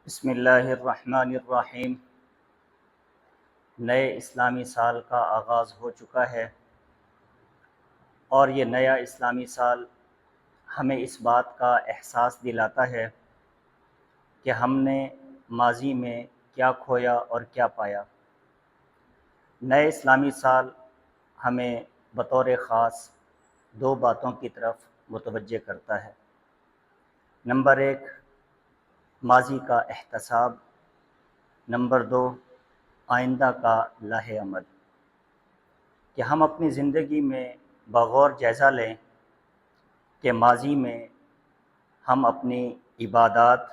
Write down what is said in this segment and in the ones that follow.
بسم اللہ الرحمن الرحیم۔ نئے اسلامی سال کا آغاز ہو چکا ہے اور یہ نیا اسلامی سال ہمیں اس بات کا احساس دلاتا ہے کہ ہم نے ماضی میں کیا کھویا اور کیا پایا۔ نئے اسلامی سال ہمیں بطور خاص دو باتوں کی طرف متوجہ کرتا ہے۔ نمبر ایک، ماضی کا احتساب۔ نمبر دو، آئندہ کا لاہ عمل، کہ ہم اپنی زندگی میں بغور جائزہ لیں کہ ماضی میں ہم اپنی عبادات،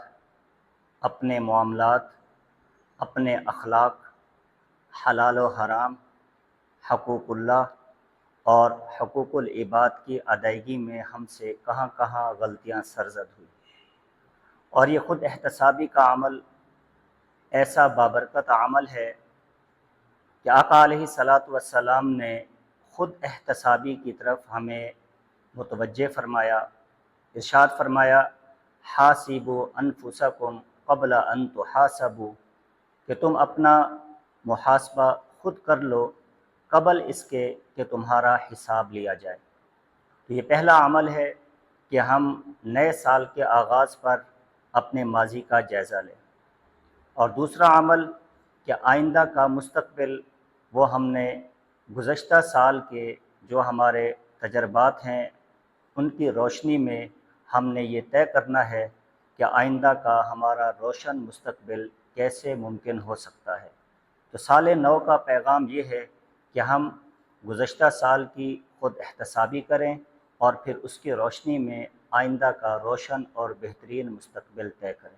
اپنے معاملات، اپنے اخلاق، حلال و حرام، حقوق اللہ اور حقوق العباد کی ادائیگی میں ہم سے کہاں کہاں غلطیاں سرزد ہوئی۔ اور یہ خود احتسابی کا عمل ایسا بابرکت عمل ہے کہ آقا علیہ الصلاۃ والسلام نے خود احتسابی کی طرف ہمیں متوجہ فرمایا۔ ارشاد فرمایا، حاسبوا انفسکم قبل ان تحاسبوا، کہ تم اپنا محاسبہ خود کر لو قبل اس کے کہ تمہارا حساب لیا جائے۔ تو یہ پہلا عمل ہے کہ ہم نئے سال کے آغاز پر اپنے ماضی کا جائزہ لیں، اور دوسرا عمل کہ آئندہ کا مستقبل وہ ہم نے گزشتہ سال کے جو ہمارے تجربات ہیں ان کی روشنی میں ہم نے یہ طے کرنا ہے کہ آئندہ کا ہمارا روشن مستقبل کیسے ممکن ہو سکتا ہے۔ تو سال نو کا پیغام یہ ہے کہ ہم گزشتہ سال کی خود احتسابی کریں اور پھر اس کی روشنی میں آئندہ کا روشن اور بہترین مستقبل طے کریں۔